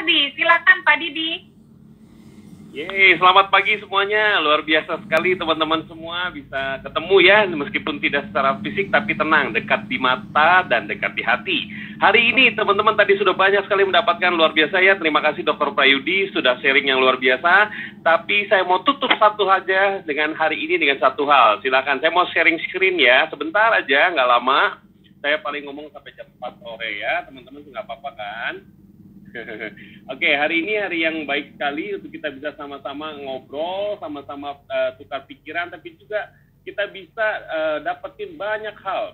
Ardi. Silakan Pak Didi. Yeay, selamat pagi semuanya. Luar biasa sekali teman-teman semua bisa ketemu ya, meskipun tidak secara fisik tapi tenang, dekat di mata dan dekat di hati. Hari ini teman-teman tadi sudah banyak sekali mendapatkan luar biasa ya. Terima kasih Dr. Prayudi sudah sharing yang luar biasa. Tapi saya mau tutup satu aja dengan hari ini dengan satu hal. Silakan, saya mau sharing screen ya, sebentar aja, nggak lama. Saya paling ngomong sampai jam 4 sore ya, teman-teman nggak apa-apa kan? Oke, hari ini hari yang baik sekali untuk kita bisa sama-sama ngobrol, sama-sama tukar pikiran, tapi juga kita bisa dapetin banyak hal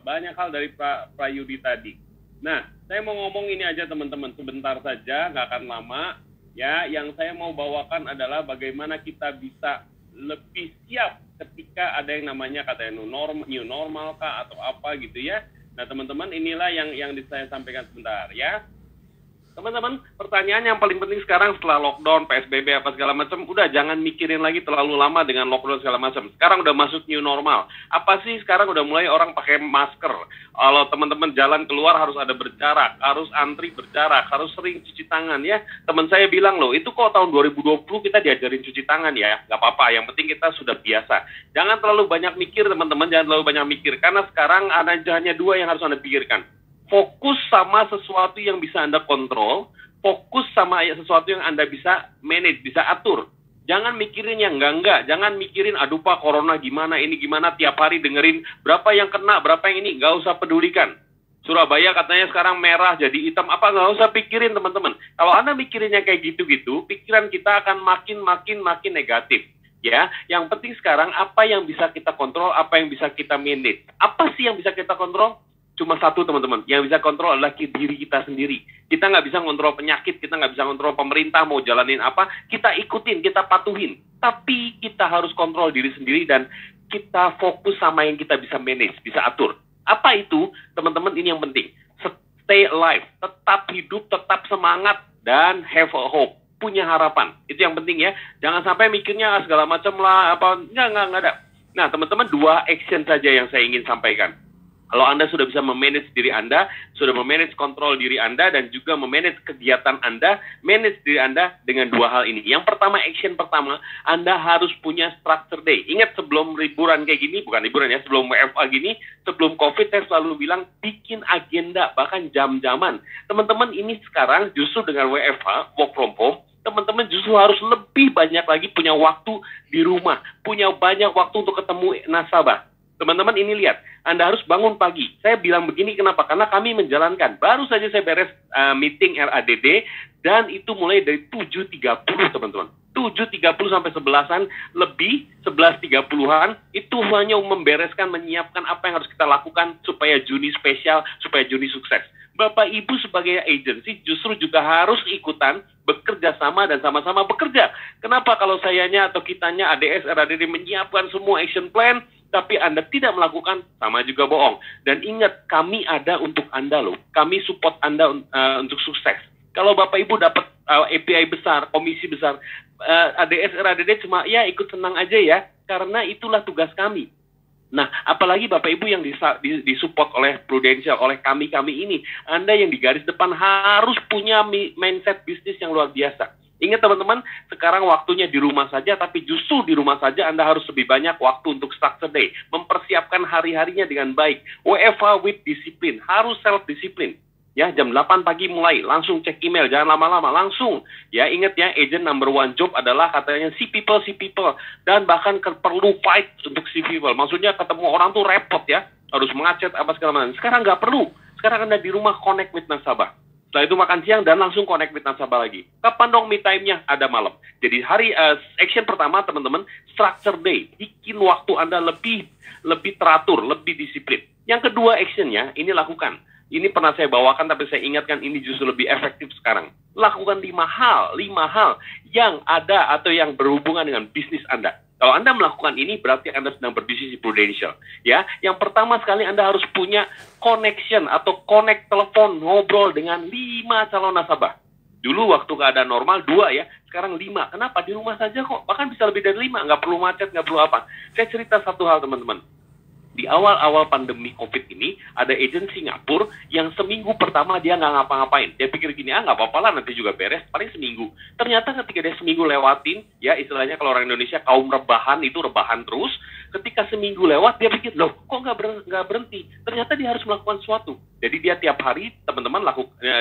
dari Pak Prayudi tadi. Nah, saya mau ngomong ini aja teman-teman, sebentar saja, nggak akan lama. Ya, yang saya mau bawakan adalah bagaimana kita bisa lebih siap ketika ada yang namanya katanya new normal kah atau apa gitu ya. Nah, teman-teman, inilah yang saya sampaikan sebentar ya. Teman-teman, pertanyaan yang paling penting sekarang setelah lockdown, PSBB, apa segala macam, udah jangan mikirin lagi terlalu lama dengan lockdown segala macam. Sekarang udah masuk new normal. Apa sih sekarang udah mulai orang pakai masker. Kalau teman-teman jalan keluar harus ada berjarak, harus antri berjarak, harus sering cuci tangan ya. Teman saya bilang loh, itu kok tahun 2020 kita diajarin cuci tangan ya. Gak apa-apa, yang penting kita sudah biasa. Jangan terlalu banyak mikir teman-teman, jangan terlalu banyak mikir. Karena sekarang ada hanya dua yang harus Anda pikirkan. Fokus sama sesuatu yang bisa Anda kontrol, fokus sama sesuatu yang Anda bisa manage, bisa atur. Jangan mikirin yang enggak, jangan mikirin, aduh Pak, corona gimana, ini gimana, tiap hari dengerin berapa yang kena, berapa yang ini, nggak usah pedulikan. Surabaya katanya sekarang merah, jadi hitam, apa nggak usah pikirin teman-teman. Kalau Anda mikirinnya kayak gitu-gitu, pikiran kita akan makin negatif. Ya, yang penting sekarang apa yang bisa kita kontrol, apa yang bisa kita manage. Apa sih yang bisa kita kontrol? Cuma satu teman-teman, yang bisa kontrol adalah diri kita sendiri. Kita nggak bisa kontrol penyakit, kita nggak bisa kontrol pemerintah mau jalanin apa, kita ikutin, kita patuhin. Tapi kita harus kontrol diri sendiri dan kita fokus sama yang kita bisa manage, bisa atur. Apa itu? Teman-teman, ini yang penting. Stay alive, tetap hidup, tetap semangat, dan have a hope. Punya harapan, itu yang penting ya. Jangan sampai mikirnya segala macam lah, apa, nggak ada. Nah teman-teman, 2 action saja yang saya ingin sampaikan. Kalau Anda sudah bisa memanage diri Anda, sudah memanage kontrol diri Anda, dan juga memanage kegiatan Anda, manage diri Anda dengan 2 hal ini. Yang pertama, action pertama, Anda harus punya structure day. Ingat sebelum liburan kayak gini, bukan liburan ya, sebelum WFA gini, sebelum COVID, saya selalu bilang, bikin agenda, bahkan jam-jaman. Teman-teman, ini sekarang justru dengan WFA, work from home, teman-teman justru harus lebih banyak lagi punya waktu di rumah, punya banyak waktu untuk ketemu nasabah. Teman-teman, ini lihat, Anda harus bangun pagi. Saya bilang begini, kenapa? Karena kami menjalankan. Baru saja saya beres meeting RADD, dan itu mulai dari 7.30, teman-teman. 7.30 sampai 11-an, lebih 11.30-an, itu hanya membereskan, menyiapkan apa yang harus kita lakukan supaya Juni spesial, supaya Juni sukses. Bapak Ibu sebagai agensi justru juga harus ikutan, bekerja sama dan sama-sama bekerja. Kenapa kalau sayanya atau kitanya ADS, RADD menyiapkan semua action plan, tapi Anda tidak melakukan, sama juga bohong. Dan ingat, kami ada untuk Anda loh. Kami support Anda untuk sukses. Kalau Bapak Ibu dapat API besar, komisi besar, ADS, RADD cuma ya ikut senang aja ya, karena itulah tugas kami. Nah, apalagi Bapak Ibu yang disupport oleh Prudential, oleh kami ini, Anda yang di garis depan harus punya mindset bisnis yang luar biasa. Ingat teman-teman, sekarang waktunya di rumah saja, tapi justru di rumah saja Anda harus lebih banyak waktu untuk structure day. Mempersiapkan hari-harinya dengan baik. WFH with discipline, harus self-discipline. Ya, jam 8 pagi mulai, langsung cek email, jangan lama-lama, langsung. Ya, ingat ya, agent number 1 job adalah katanya see people. Dan bahkan perlu fight untuk see people. Maksudnya ketemu orang tuh repot ya, harus mengacet apa segala macam. Sekarang nggak perlu. Sekarang Anda di rumah connect with nasabah. Setelah itu makan siang dan langsung connect with nasabah lagi. Kapan dong me time-nya? Ada malam. Jadi hari action pertama teman-teman, structure day. Bikin waktu Anda lebih teratur, lebih disiplin. Yang kedua actionnya, ini lakukan. Ini pernah saya bawakan tapi saya ingatkan ini justru lebih efektif sekarang. Lakukan 5 hal yang ada atau yang berhubungan dengan bisnis Anda. Kalau Anda melakukan ini, berarti Anda sedang berbisnis di Prudential. Ya, yang pertama sekali Anda harus punya connection atau connect telepon, ngobrol dengan 5 calon nasabah. Dulu waktu keadaan normal 2 ya, sekarang 5. Kenapa? Di rumah saja kok. Bahkan bisa lebih dari 5, nggak perlu macet, nggak perlu apa. Saya cerita satu hal teman-teman. Di awal-awal pandemi COVID ini, ada agent Singapura yang seminggu pertama dia nggak ngapa-ngapain. Dia pikir gini, nggak apa-apa lah, nanti juga beres, paling seminggu. Ternyata ketika dia seminggu lewatin, ya istilahnya kalau orang Indonesia kaum rebahan, itu rebahan terus. Ketika seminggu lewat, dia pikir, loh kok nggak berhenti? Ternyata dia harus melakukan sesuatu. Jadi dia tiap hari, teman-teman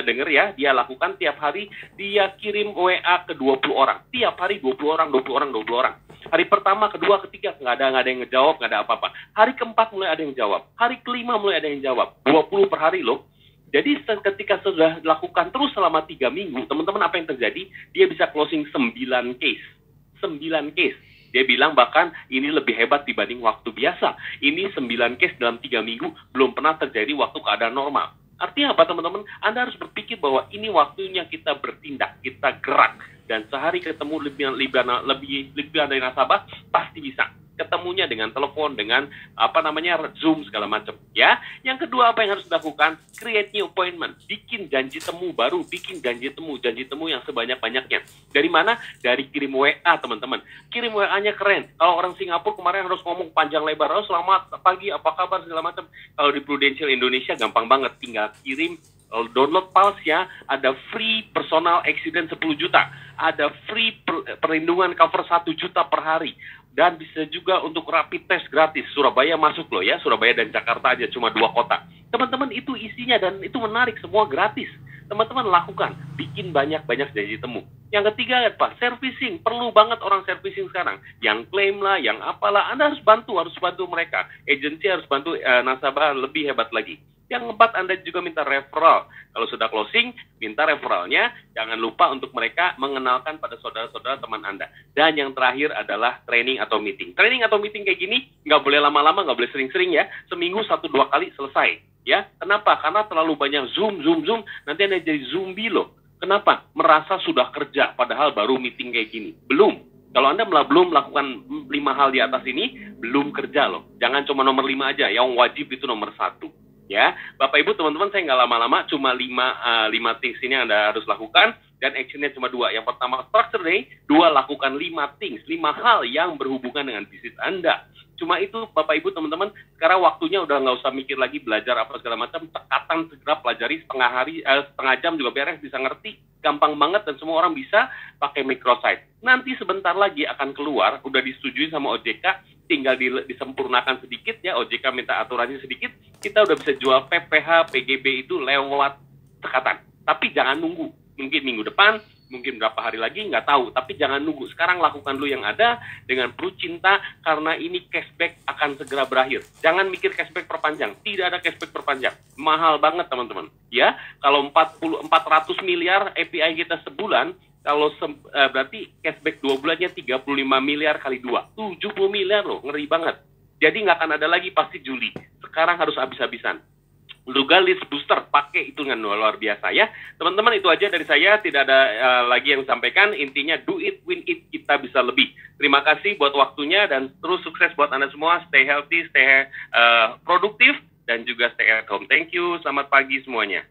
denger ya, dia lakukan tiap hari, dia kirim WA ke 20 orang. Tiap hari 20 orang, 20 orang, 20 orang. Hari pertama, kedua, ketiga, nggak ada yang ngejawab, nggak ada apa-apa. Hari keempat mulai ada yang jawab. Hari kelima mulai ada yang jawab. 20 per hari loh. Jadi ketika sudah dilakukan terus selama 3 minggu, teman-teman apa yang terjadi? Dia bisa closing 9 case. 9 case. Dia bilang bahkan ini lebih hebat dibanding waktu biasa. Ini 9 case dalam 3 minggu belum pernah terjadi waktu keadaan normal. Artinya apa teman-teman? Anda harus berpikir bahwa ini waktunya kita bertindak, kita gerak. Dan sehari ketemu lebih dari nasabah, pasti bisa. Ketemunya dengan telepon, dengan Zoom segala macam. Ya, yang kedua apa yang harus dilakukan? Create new appointment, bikin janji temu baru, bikin janji temu yang sebanyak-banyaknya. Dari mana? Dari kirim WA teman-teman. Kirim WA-nya keren. Kalau orang Singapura kemarin harus ngomong panjang lebar, oh selamat pagi, apa kabar segala macam. Kalau di Prudential Indonesia gampang banget, tinggal kirim. Download Pulse ya, ada free personal accident 10 juta, ada free perlindungan cover 1 juta per hari, dan bisa juga untuk rapid test gratis. Surabaya masuk loh ya, Surabaya dan Jakarta aja cuma 2 kota. Teman-teman itu isinya dan itu menarik, semua gratis. Teman-teman lakukan, bikin banyak-banyak janji temu. Yang ketiga apa? Servicing, perlu banget orang servicing sekarang. Yang klaim lah, yang apalah, Anda harus bantu mereka. Agensi harus bantu nasabah lebih hebat lagi. Yang keempat, Anda juga minta referral. Kalau sudah closing, minta referralnya. Jangan lupa untuk mereka mengenalkan pada saudara-saudara teman Anda. Dan yang terakhir adalah training atau meeting. Training atau meeting kayak gini, nggak boleh lama-lama, nggak boleh sering-sering ya. Seminggu 1-2 kali selesai. Ya, kenapa? Karena terlalu banyak Zoom. Nanti Anda jadi zombie loh. Kenapa? Merasa sudah kerja, padahal baru meeting kayak gini. Belum. Kalau Anda belum melakukan 5 hal di atas ini, belum kerja loh. Jangan cuma nomor 5 aja, yang wajib itu nomor 1. Ya, Bapak Ibu teman-teman, saya nggak lama-lama, cuma 5 things ini yang Anda harus lakukan, dan actionnya cuma 2. Yang pertama structure day, 2 lakukan 5 things, 5 hal yang berhubungan dengan bisnis Anda. Cuma itu Bapak Ibu teman-teman, sekarang waktunya udah nggak usah mikir lagi belajar apa segala macam, tekatan segera pelajari setengah jam juga beres, bisa ngerti, gampang banget dan semua orang bisa pakai microsite. Nanti sebentar lagi akan keluar, udah disetujui sama OJK, tinggal disempurnakan sedikit ya, OJK minta aturannya sedikit, kita udah bisa jual PPH, PGB itu lewat tekatan. Tapi jangan nunggu, mungkin minggu depan, mungkin berapa hari lagi, nggak tahu. Tapi jangan nunggu, sekarang lakukan dulu yang ada dengan penuh cinta, karena ini cashback akan segera berakhir. Jangan mikir cashback perpanjang, tidak ada cashback perpanjang. Mahal banget teman-teman. Ya, kalau 400 miliar API kita sebulan, kalau berarti cashback 2 bulannya 35 miliar kali 2. 70 miliar loh, ngeri banget. Jadi nggak akan ada lagi pasti Juli. Sekarang harus habis-habisan. Juga list booster, pakai hitungan luar biasa ya. Teman-teman, itu aja dari saya, tidak ada lagi yang sampaikan. Intinya do it, win it, kita bisa lebih. Terima kasih buat waktunya dan terus sukses buat Anda semua. Stay healthy, stay produktif, dan juga stay at home. Thank you, selamat pagi semuanya.